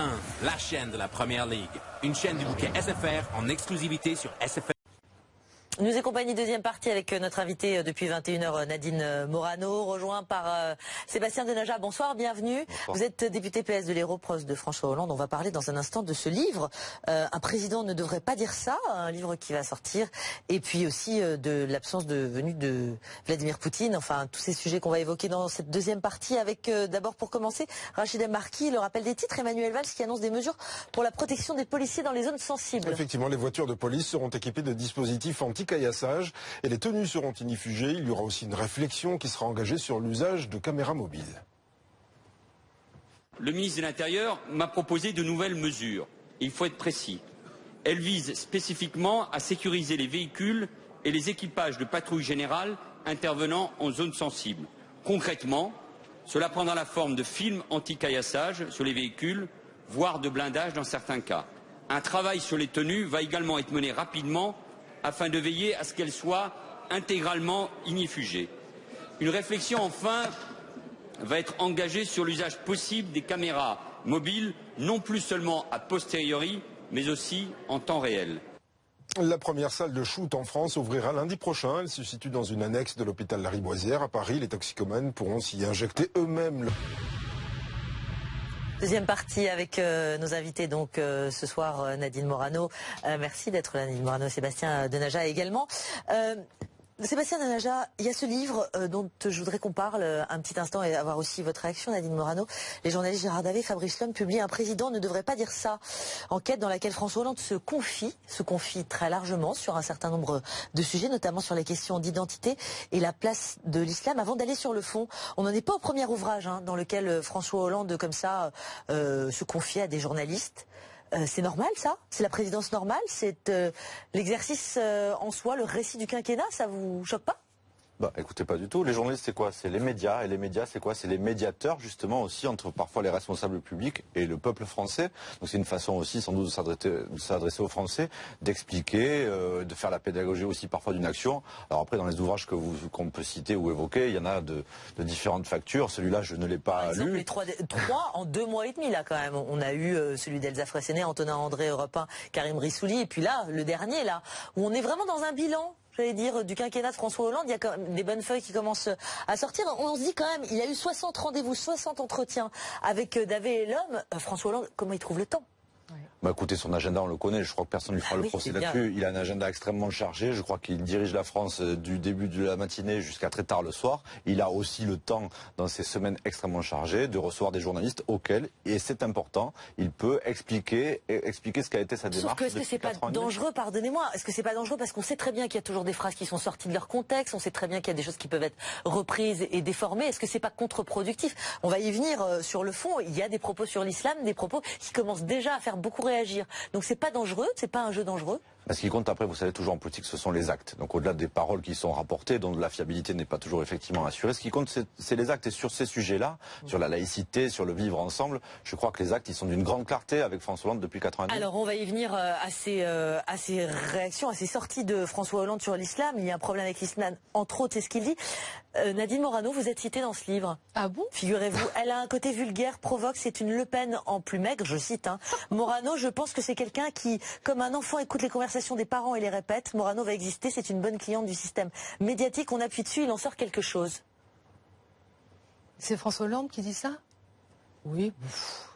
1, la chaîne de la Première Ligue. Une chaîne du bouquet SFR en exclusivité sur SFR. Nous accompagne deuxième partie avec notre invité depuis 21h, Nadine Morano, rejoint par Sébastien Denaja. Bonsoir, bienvenue. Bonsoir. Vous êtes député PS de l'Hérault, proche de François Hollande. On va parler dans un instant de ce livre. Un président ne devrait pas dire ça, un livre qui va sortir. Et puis aussi de l'absence de venue de Vladimir Poutine. Enfin, tous ces sujets qu'on va évoquer dans cette deuxième partie avec d'abord pour commencer, Rachida Marquis, le rappel des titres, Emmanuel Valls qui annonce des mesures pour la protection des policiers dans les zones sensibles. Effectivement, les voitures de police seront équipées de dispositifs anti-caillassage et les tenues seront inifugées. Il y aura aussi une réflexion qui sera engagée sur l'usage de caméras mobiles. Le ministre de l'Intérieur m'a proposé de nouvelles mesures. Il faut être précis. Elles visent spécifiquement à sécuriser les véhicules et les équipages de patrouille générale intervenant en zone sensible. Concrètement, cela prendra la forme de films anti-caillassage sur les véhicules, voire de blindage dans certains cas. Un travail sur les tenues va également être mené rapidement afin de veiller à ce qu'elles soient intégralement inifugées. Une réflexion enfin va être engagée sur l'usage possible des caméras mobiles, non plus seulement a posteriori, mais aussi en temps réel. La première salle de shoot en France ouvrira lundi prochain. Elle se situe dans une annexe de l'hôpital Lariboisière à Paris. Les toxicomanes pourront s'y injecter eux-mêmes. Deuxième partie avec nos invités donc ce soir, Nadine Morano. Merci d'être là, Nadine Morano. Sébastien Denaja également. Sébastien Denaja, il y a ce livre dont je voudrais qu'on parle un petit instant et avoir aussi votre réaction, Nadine Morano. Les journalistes Gérard Davet et Fabrice Lhomme publient Un président ne devrait pas dire ça. Enquête dans laquelle François Hollande se confie très largement sur un certain nombre de sujets, notamment sur les questions d'identité et la place de l'islam. Avant d'aller sur le fond, on n'en est pas au premier ouvrage dans lequel François Hollande, comme ça, se confie à des journalistes. C'est normal ça? C'est la présidence normale? C'est l'exercice en soi, le récit du quinquennat? Ça vous choque pas? Bah écoutez, pas du tout. Les journalistes, c'est quoi? C'est les médias. Et les médias, c'est quoi? C'est les médiateurs, justement, aussi, entre parfois les responsables publics et le peuple français. Donc c'est une façon aussi, sans doute, de s'adresser aux Français, d'expliquer, de faire la pédagogie aussi parfois d'une action. Alors après, dans les ouvrages qu'on peut citer ou évoquer, il y en a de différentes factures. Celui-là, je ne l'ai pas lu. Les trois en 2 mois et demi, là, quand même. On a eu celui d'Elsa Fressinet, Antonin André, Europe 1, Karim Rissouli. Et puis là, le dernier, là, où on est vraiment dans un bilan. J'allais dire, du quinquennat de François Hollande, il y a quand même des bonnes feuilles qui commencent à sortir. On se dit quand même, il a eu 60 rendez-vous, 60 entretiens avec Davet et Lhomme. François Hollande, comment il trouve le temps? Bah écoutez, son agenda, on le connaît. Je crois que personne ne lui fera le procès là-dessus. Il a un agenda extrêmement chargé. Je crois qu'il dirige la France du début de la matinée jusqu'à très tard le soir. Il a aussi le temps, dans ces semaines extrêmement chargées, de recevoir des journalistes auxquels, et c'est important, il peut expliquer ce qu'a été sa démarche. Sauf que est-ce que c'est pas dangereux, pardonnez-moi, est-ce que c'est pas dangereux parce qu'on sait très bien qu'il y a toujours des phrases qui sont sorties de leur contexte, on sait très bien qu'il y a des choses qui peuvent être reprises et déformées. Est-ce que c'est pas contre-productif? On va y venir sur le fond. Il y a des propos sur l'islam, des propos qui commencent déjà à faire beaucoup réagir. Donc c'est pas dangereux, c'est pas un jeu dangereux. Ce qui compte après, vous savez, toujours en politique, ce sont les actes. Donc au-delà des paroles qui sont rapportées, dont la fiabilité n'est pas toujours effectivement assurée, ce qui compte, c'est les actes. Et sur ces sujets-là, sur la laïcité, sur le vivre ensemble, je crois que les actes, ils sont d'une grande clarté avec François Hollande depuis 90. Alors on va y venir à ces réactions, à ces sorties de François Hollande sur l'islam. Il y a un problème avec l'islam, entre autres, c'est ce qu'il dit. Nadine Morano, vous êtes citée dans ce livre. Ah bon? Figurez-vous, elle a un côté vulgaire, provoque, c'est une Le Pen en plus maigre, je cite. Morano, je pense que c'est quelqu'un qui, comme un enfant, écoute les conversations des parents et les répète. Morano va exister, c'est une bonne cliente du système médiatique. On appuie dessus, il en sort quelque chose. C'est François Hollande qui dit ça? Oui,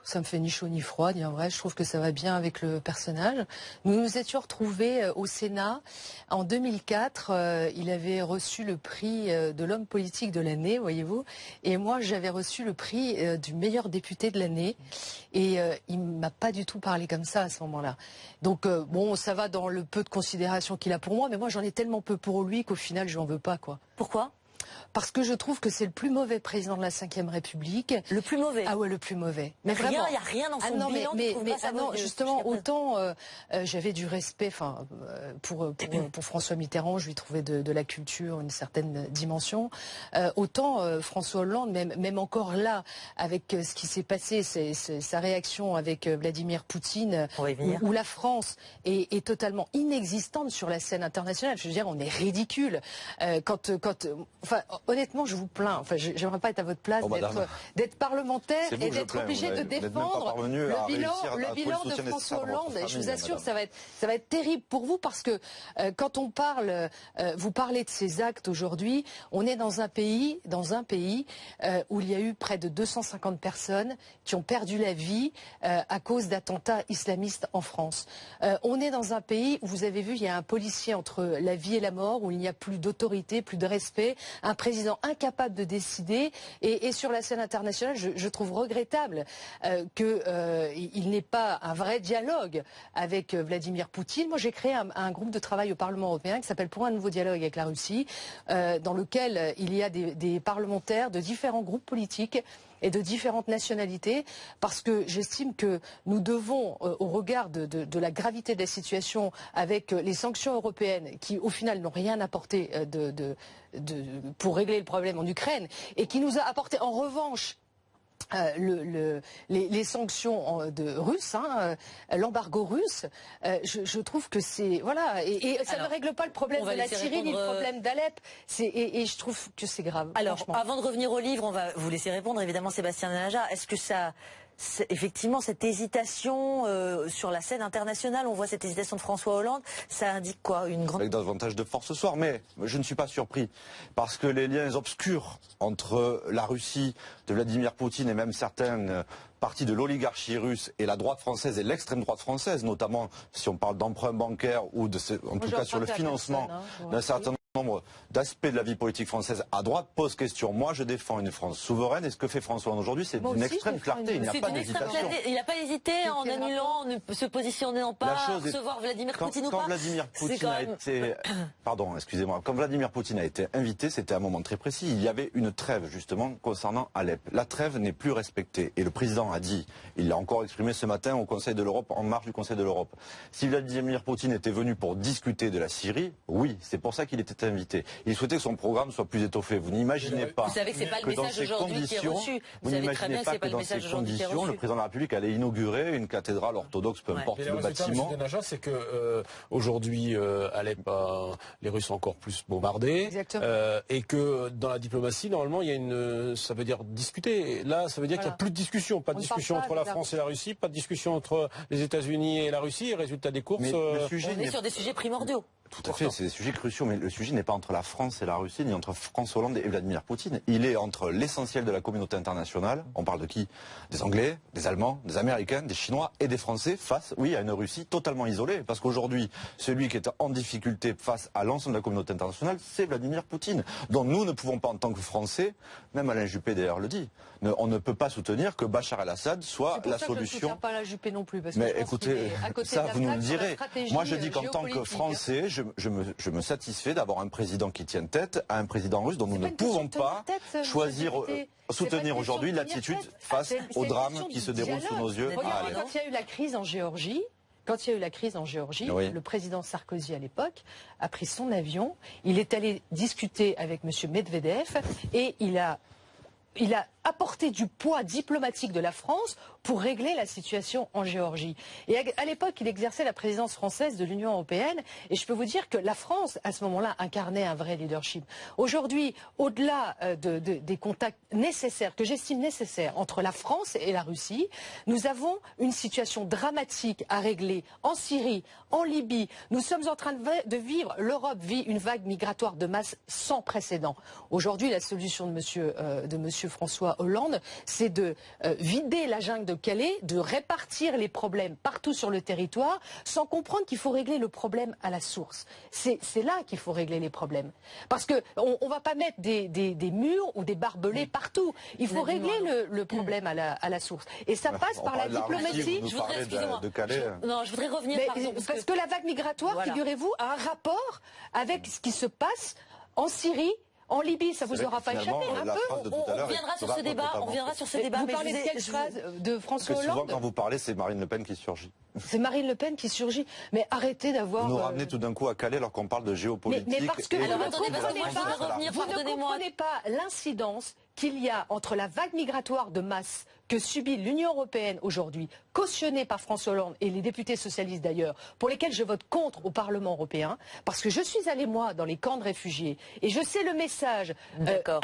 ça me fait ni chaud ni froid, dire vrai. Je trouve que ça va bien avec le personnage. Nous nous étions retrouvés au Sénat en 2004. Il avait reçu le prix de l'homme politique de l'année, voyez-vous. Et moi, j'avais reçu le prix du meilleur député de l'année. Et il m'a pas du tout parlé comme ça à ce moment-là. Donc bon, ça va dans le peu de considération qu'il a pour moi. Mais moi, j'en ai tellement peu pour lui qu'au final, je n'en veux pas, quoi. Pourquoi? Parce que je trouve que c'est le plus mauvais président de la Ve République. Le plus mauvais? Ah ouais, le plus mauvais. Mais vraiment, il n'y a rien dans son bilan. Non, justement, autant j'avais du respect pour François Mitterrand, je lui trouvais de la culture une certaine dimension. Autant François Hollande, même encore là, avec ce qui s'est passé, sa réaction avec Vladimir Poutine, où la France est totalement inexistante sur la scène internationale. Je veux dire, on est ridicule. enfin, honnêtement, je vous plains. Enfin, j'aimerais pas être à votre place d'être parlementaire et d'être obligé de défendre le bilan de François Hollande. Et je vous assure, ça va être terrible pour vous parce que quand on parle, vous parlez de ces actes aujourd'hui, on est dans un pays où il y a eu près de 250 personnes qui ont perdu la vie à cause d'attentats islamistes en France. On est dans un pays où vous avez vu, il y a un policier entre la vie et la mort, où il n'y a plus d'autorité, plus de respect, un président incapable de décider. Et sur la scène internationale, je trouve regrettable qu'il n'ait pas un vrai dialogue avec Vladimir Poutine. Moi, j'ai créé un groupe de travail au Parlement européen qui s'appelle Pour un nouveau dialogue avec la Russie, dans lequel il y a des parlementaires de différents groupes politiques et de différentes nationalités, parce que j'estime que nous devons, au regard de la gravité de la situation, avec les sanctions européennes qui, au final, n'ont rien apporté pour régler le problème en Ukraine, et qui nous a apporté, en revanche, les sanctions russes, l'embargo russe, je trouve que c'est voilà, et ça ne règle pas le problème de la Syrie ni le problème d'Alep, et je trouve que c'est grave. Alors, avant de revenir au livre, on va vous laisser répondre évidemment, Sébastien Denaja. Est-ce que effectivement, cette hésitation sur la scène internationale, on voit cette hésitation de François Hollande, ça indique quoi? Une grande... Avec davantage de force ce soir, mais je ne suis pas surpris. Parce que les liens obscurs entre la Russie de Vladimir Poutine et même certaines parties de l'oligarchie russe et la droite française et l'extrême droite française, notamment si on parle d'emprunt bancaire ou en tout cas sur le financement d'un certain nombre d'aspects de la vie politique française à droite, pose question. Moi, je défends une France souveraine, et ce que fait François Hollande aujourd'hui, c'est d'une extrême clarté. Il n'y a pas d'hésitation. Il n'a pas hésité en annulant, en se positionnant pas, à recevoir Vladimir Poutine ou pas. Quand Vladimir Poutine a été... Pardon, excusez-moi. Quand Vladimir Poutine a été invité, c'était un moment très précis. Il y avait une trêve, justement, concernant Alep. La trêve n'est plus respectée. Et le président a dit, il l'a encore exprimé ce matin au Conseil de l'Europe, en marge du Conseil de l'Europe. Si Vladimir Poutine était venu pour discuter de la Syrie, oui, c'est pour ça qu'il était invité. Il souhaitait que son programme soit plus étoffé. Vous n'imaginez pas. Vous savez que c'est pas le message aujourd'hui qui est reçu. Vous n'imaginez pas que dans ces conditions, le président de la République allait inaugurer une cathédrale orthodoxe, peu importe le bâtiment. C'est que aujourd'hui, Alep, les Russes sont encore plus bombardés, et que dans la diplomatie, normalement, il y a ça veut dire discuter. Là, ça veut dire qu'il n'y a plus de discussion, pas de discussion entre la France et la Russie, pas de discussion entre les États-Unis et la Russie. Et résultat des courses, on est sur des sujets primordiaux. Tout à fait, c'est des sujets cruciaux, mais le sujet n'est pas entre la France et la Russie, ni entre François Hollande et Vladimir Poutine. Il est entre l'essentiel de la communauté internationale. On parle de qui? Des Anglais, des Allemands, des Américains, des Chinois et des Français face, oui, à une Russie totalement isolée. Parce qu'aujourd'hui, celui qui est en difficulté face à l'ensemble de la communauté internationale, c'est Vladimir Poutine, dont nous ne pouvons pas, en tant que Français, même Alain Juppé d'ailleurs le dit, on ne peut pas soutenir que Bachar el-Assad soit la solution. Je ne soutiens pas Alain Juppé non plus. Parce que mais écoutez, ça vous nous le direz. Moi je dis qu'en tant que Français, je me satisfais d'avoir un président qui tienne tête à un président russe dont nous ne pouvons pas soutenir aujourd'hui l'attitude face au drame qui se déroule sous nos yeux. Regardez, quand il y a eu la crise en Géorgie, le président Sarkozy à l'époque a pris son avion, il est allé discuter avec M. Medvedev et il a apporté du poids diplomatique de la France pour régler la situation en Géorgie. Et à l'époque, il exerçait la présidence française de l'Union européenne. Et je peux vous dire que la France, à ce moment-là, incarnait un vrai leadership. Aujourd'hui, au-delà des contacts nécessaires, que j'estime nécessaires, entre la France et la Russie, nous avons une situation dramatique à régler en Syrie, en Libye. Nous sommes en train de vivre, l'Europe vit une vague migratoire de masse sans précédent. Aujourd'hui, la solution de monsieur François Hollande, c'est de vider la jungle de Calais, de répartir les problèmes partout sur le territoire, sans comprendre qu'il faut régler le problème à la source. C'est là qu'il faut régler les problèmes. Parce qu'on ne va pas mettre des murs ou des barbelés partout. Il faut régler le problème à la source. Et ça passe par la diplomatie. Je voudrais revenir... Parce que la vague migratoire, figurez-vous, a un rapport avec ce qui se passe en Syrie, en Libye. Ça vous aura pas échappé un peu? On reviendra sur ce débat. Vous parlez de quelle phrase de François Hollande? Souvent, quand vous parlez, c'est Marine Le Pen qui surgit. C'est Marine Le Pen qui surgit. Mais arrêtez d'avoir... Vous nous ramenez tout d'un coup à Calais alors qu'on parle de géopolitique. Mais parce que vous ne comprenez pas l'incidence qu'il y a entre la vague migratoire de masse que subit l'Union européenne aujourd'hui, cautionnée par François Hollande et les députés socialistes d'ailleurs, pour lesquels je vote contre au Parlement européen, parce que je suis allée moi dans les camps de réfugiés et je sais le message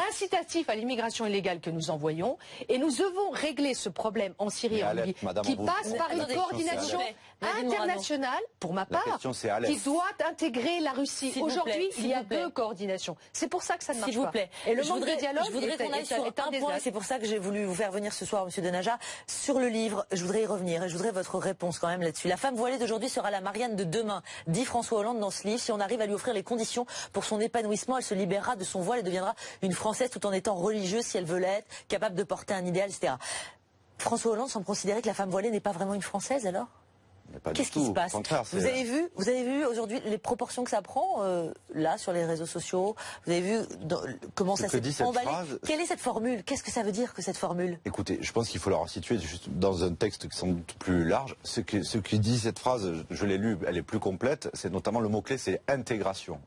incitatif à l'immigration illégale que nous envoyons, et nous devons régler ce problème en Syrie et en Libye qui passe par une coordination internationale, pour ma part, qui doit intégrer la Russie. Aujourd'hui, il y a 2 coordinations. C'est pour ça que ça ne marche pas. Et le manque de dialogue, je voudrais qu'on aille sur un point, c'est pour ça que j'ai voulu vous faire venir ce soir, Monsieur Denaja, sur le livre. Je voudrais y revenir et je voudrais votre réponse quand même là-dessus. La femme voilée d'aujourd'hui sera la Marianne de demain, dit François Hollande dans ce livre. Si on arrive à lui offrir les conditions pour son épanouissement, elle se libérera de son voile et deviendra une Française tout en étant religieuse si elle veut l'être, capable de porter un idéal, etc. François Hollande semble considérer que la femme voilée n'est pas vraiment une Française alors ? Qu'est-ce qui se passe? Vous avez vu aujourd'hui les proportions que ça prend là sur les réseaux sociaux. Vous avez vu comment ça s'est emballé. Quelle est cette formule? Qu'est-ce que ça veut dire que cette formule? Écoutez, je pense qu'il faut la resituer juste dans un texte qui est sans doute plus large. Ce qui dit cette phrase, je l'ai lu, elle est plus complète. C'est notamment le mot-clé, c'est intégration.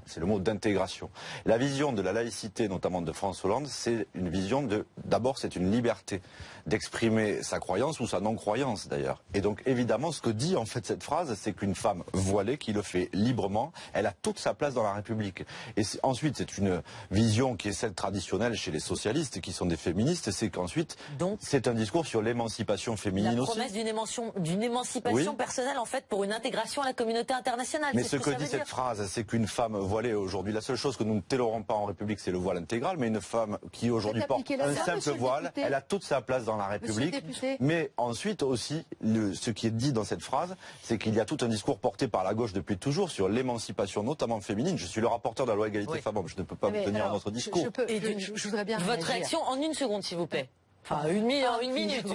C'est le mot d'intégration. La vision de la laïcité, notamment de François Hollande, c'est une vision de, d'abord, c'est une liberté d'exprimer sa croyance ou sa non-croyance d'ailleurs. Et donc évidemment, ce que dit en fait cette phrase, c'est qu'une femme voilée qui le fait librement, elle a toute sa place dans la République. Et ensuite, c'est une vision qui est celle traditionnelle chez les socialistes, qui sont des féministes, c'est qu'ensuite, c'est un discours sur l'émancipation féminine aussi. La promesse d'une émancipation personnelle en fait pour une intégration à la communauté internationale. Mais ce que dit cette phrase, c'est qu'une femme voilée aujourd'hui, la seule chose que nous ne tolérons pas en République, c'est le voile intégral, mais une femme qui aujourd'hui porte un simple voile, elle a toute sa place dans la République. Mais ensuite aussi, ce qui est dit dans cette phrase, c'est qu'il y a tout un discours porté par la gauche depuis toujours sur l'émancipation, notamment féminine. Je suis le rapporteur de la loi égalité femmes-hommes, je ne peux pas me tenir à notre discours. Je voudrais bien votre réaction en une seconde, s'il vous plaît. Enfin, une minute.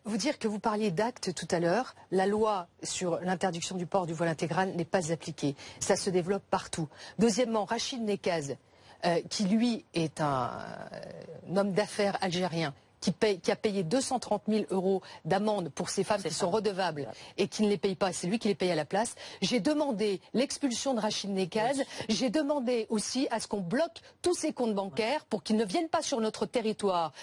Vous dire que vous parliez d'actes tout à l'heure. La loi sur l'interdiction du port du voile intégral n'est pas appliquée. Ça se développe partout. Deuxièmement, Rachid Nekaz, qui lui est un homme d'affaires algérien, qui a payé 230 000 € d'amende pour ces femmes qui sont redevables et qui ne les payent pas, c'est lui qui les paye à la place. J'ai demandé l'expulsion de Rachid Nekaz, j'ai demandé aussi à ce qu'on bloque tous ces comptes bancaires pour qu'ils ne viennent pas sur notre territoire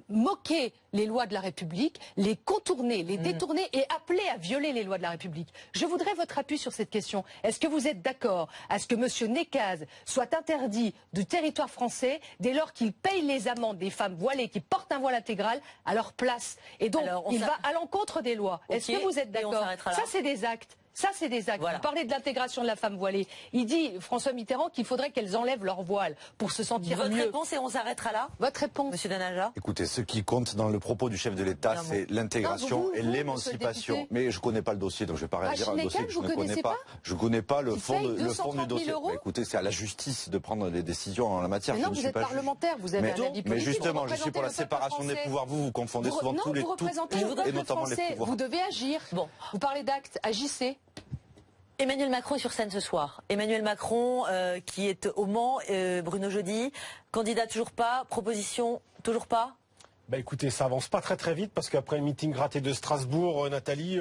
moquer les lois de la République, les contourner, les détourner et appeler à violer les lois de la République. Je voudrais votre appui sur cette question. Est-ce que vous êtes d'accord à ce que M. Nekaz soit interdit du territoire français dès lors qu'il paye les amendes des femmes voilées qui portent un voile intégral à leur place? Et donc, il va à l'encontre des lois. Est-ce que vous êtes d'accord? Ça, c'est des actes. Ça, c'est des actes. Vous parlez de l'intégration de la femme voilée. Il dit, François Mitterrand, qu'il faudrait qu'elles enlèvent leur voile pour se sentir mieux. Votre réponse, et on s'arrêtera là? Votre réponse, Monsieur Denaja? Écoutez, ce qui compte dans le propos du chef de l'État, c'est l'intégration et l'émancipation. Mais je ne connais pas le dossier, donc je ne vais pas réagir à un dossier que je ne connais pas. Je ne connais pas le fond du dossier. Écoutez, c'est à la justice de prendre des décisions en la matière. Mais non, vous êtes parlementaire, vous avez un avis politique. Mais justement, je suis pour la séparation des pouvoirs. Vous confondez souvent tous les et notamment les pouvoirs. Vous devez agir. Vous parlez d'actes, agissez. Emmanuel Macron est sur scène ce soir. Emmanuel Macron qui est au Mans, Bruno Jeudi, candidat toujours pas, proposition toujours pas? Bah écoutez, ça avance pas très vite parce qu'après le meeting raté de Strasbourg, Nathalie,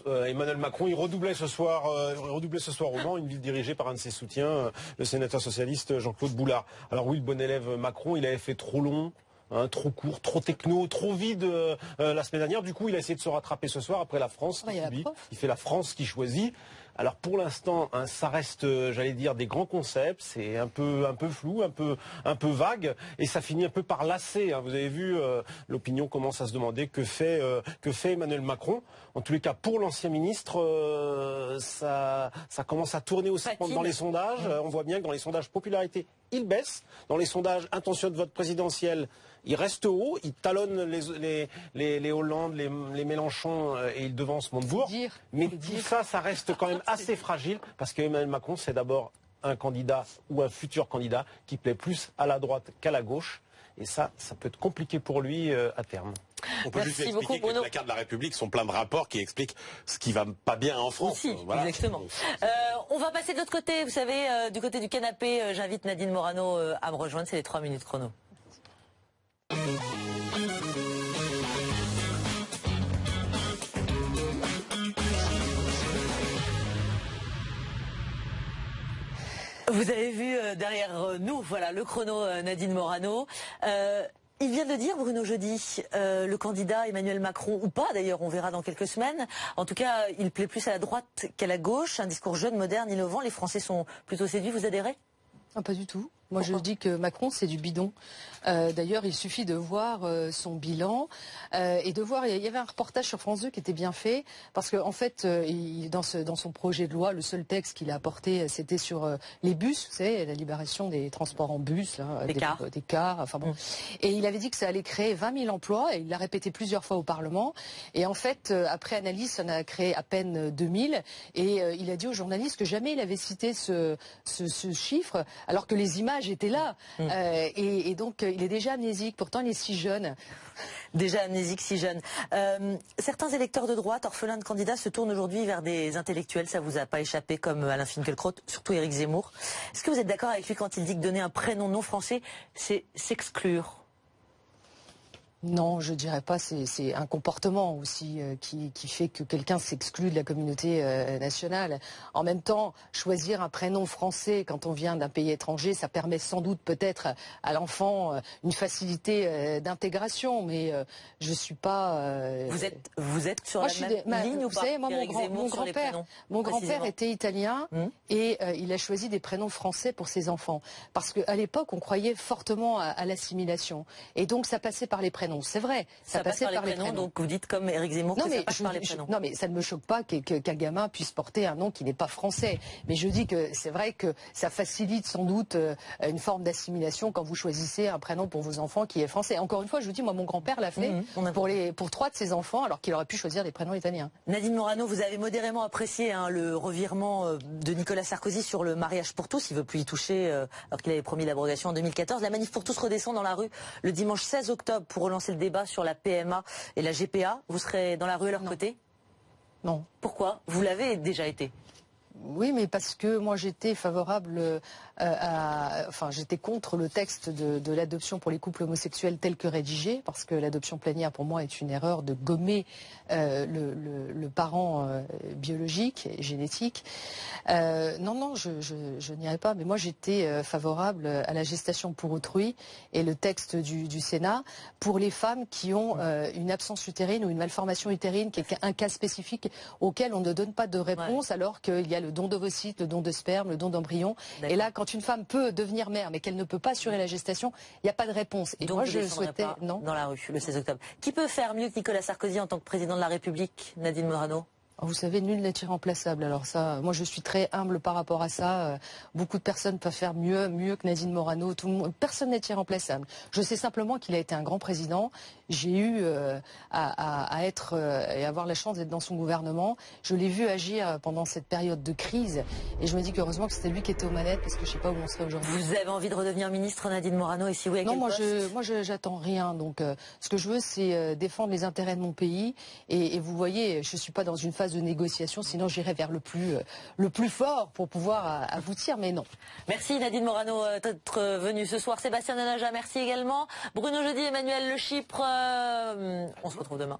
Emmanuel Macron, il redoublait ce soir au Mans, une ville dirigée par un de ses soutiens, le sénateur socialiste Jean-Claude Boulard. Alors oui, le bon élève Macron, il avait fait trop long. Trop court, trop techno, trop vide la semaine dernière. Du coup, il a essayé de se rattraper ce soir après la France. Il fait la France qui choisit. Alors pour l'instant, ça reste, j'allais dire, des grands concepts. C'est un peu flou, un peu vague, et ça finit un peu par lasser. Vous avez vu, l'opinion commence à se demander que fait Emmanuel Macron. En tous les cas, pour l'ancien ministre, ça commence à tourner aussi dans les sondages. On voit bien que dans les sondages popularité, il baisse. Dans les sondages intention de vote présidentiel, il reste haut, il talonne les Hollande, les Mélenchon et il devance Montebourg. Mais tout ça, ça reste quand même assez fragile parce qu'Emmanuel Macron, c'est d'abord un candidat ou un futur candidat qui plaît plus à la droite qu'à la gauche. Et ça peut être compliqué pour lui à terme. On peut juste expliquer que les placards de la République sont pleins de rapports qui expliquent ce qui va pas bien en France. Aussi, exactement. On va passer de l'autre côté, vous savez, du côté du canapé. J'invite Nadine Morano à me rejoindre, c'est les 3 minutes chrono. Vous avez vu derrière nous, voilà, le chrono Nadine Morano. Il vient de le dire, Bruno Jeudi, le candidat Emmanuel Macron, ou pas d'ailleurs, on verra dans quelques semaines. En tout cas, il plaît plus à la droite qu'à la gauche. Un discours jeune, moderne, innovant. Les Français sont plutôt séduits. Vous adhérez? Ah, pas du tout. Moi, je dis que Macron, c'est du bidon. D'ailleurs, il suffit de voir son bilan et de voir. Il y avait un reportage sur France 2 qui était bien fait parce qu'en fait, dans son projet de loi, le seul texte qu'il a apporté, c'était sur les bus, vous savez, la libération des transports en bus, là, des cars. Enfin bon. Et il avait dit que ça allait créer 20 000 emplois et il l'a répété plusieurs fois au Parlement. Et en fait, après analyse, ça en a créé à peine 2000. Et il a dit aux journalistes que jamais il avait cité ce chiffre, alors que les images étaient là. Et donc, il est déjà amnésique. Pourtant, il est si jeune. Déjà amnésique, si jeune. Certains électeurs de droite, orphelins de candidats, se tournent aujourd'hui vers des intellectuels. Ça vous a pas échappé, comme Alain Finkielkraut, surtout Éric Zemmour. Est-ce que vous êtes d'accord avec lui quand il dit que donner un prénom non français, c'est s'exclure? Non, je dirais pas. C'est un comportement aussi qui fait que quelqu'un s'exclut de la communauté nationale. En même temps, choisir un prénom français quand on vient d'un pays étranger, ça permet sans doute peut-être à l'enfant une facilité d'intégration. Mais je suis pas. Vous êtes sur la même ligne ou pas? Vous savez, moi, mon grand-père était italien et il a choisi des prénoms français pour ses enfants parce qu'à l'époque, on croyait fortement à l'assimilation et donc ça passait par les prénoms. C'est vrai, ça passait par les prénoms. Donc vous dites comme Éric Zemmour que ça passe par les prénoms. Non, mais ça ne me choque pas qu'un gamin puisse porter un nom qui n'est pas français. Mais je dis que c'est vrai que ça facilite sans doute une forme d'assimilation quand vous choisissez un prénom pour vos enfants qui est français. Encore une fois, je vous dis, moi, mon grand-père l'a fait pour 3 de ses enfants, alors qu'il aurait pu choisir des prénoms italiens. Nadine Morano, vous avez modérément apprécié le revirement de Nicolas Sarkozy sur le mariage pour tous. Il veut plus y toucher, alors qu'il avait promis l'abrogation en 2014. La manif pour tous redescend dans la rue le dimanche 16 octobre pour relancer le débat sur la PMA et la GPA. Vous serez dans la rue à leur côté? Non. Pourquoi? Vous l'avez déjà été. Oui, mais parce que moi j'étais favorable j'étais contre le texte de l'adoption pour les couples homosexuels tel que rédigé, parce que l'adoption plénière pour moi est une erreur de gommer le parent biologique et génétique. Non, je n'irai pas, mais moi j'étais favorable à la gestation pour autrui et le texte du Sénat pour les femmes qui ont une absence utérine ou une malformation utérine, qui est un cas spécifique auquel on ne donne pas de réponse, alors qu'il y a le don d'ovocytes, le don de sperme, le don d'embryon. Et là, quand une femme peut devenir mère, mais qu'elle ne peut pas assurer la gestation, il n'y a pas de réponse. Et donc, moi, je souhaitais dans la rue le 16 octobre. Qui peut faire mieux que Nicolas Sarkozy en tant que président de la République, Nadine Morano? Vous savez, nul n'est irremplaçable. Alors ça, moi je suis très humble par rapport à ça. Beaucoup de personnes peuvent faire mieux que Nadine Morano. Personne n'est irremplaçable. Je sais simplement qu'il a été un grand président. J'ai eu à être et avoir la chance d'être dans son gouvernement. Je l'ai vu agir pendant cette période de crise. Et je me dis qu'heureusement que c'était lui qui était aux manettes, parce que je ne sais pas où on serait aujourd'hui. Vous avez envie de redevenir ministre, Nadine Morano, et si oui, à quel poste? Moi j'attends rien. Donc ce que je veux, c'est défendre les intérêts de mon pays. Et vous voyez, je ne suis pas dans une phase de négociation, sinon j'irai vers le plus fort pour pouvoir aboutir, mais non. Merci Nadine Morano d'être venue ce soir. Sébastien Denaja, merci également. Bruno Jeudi, Emmanuel Le Chypre, on se retrouve demain.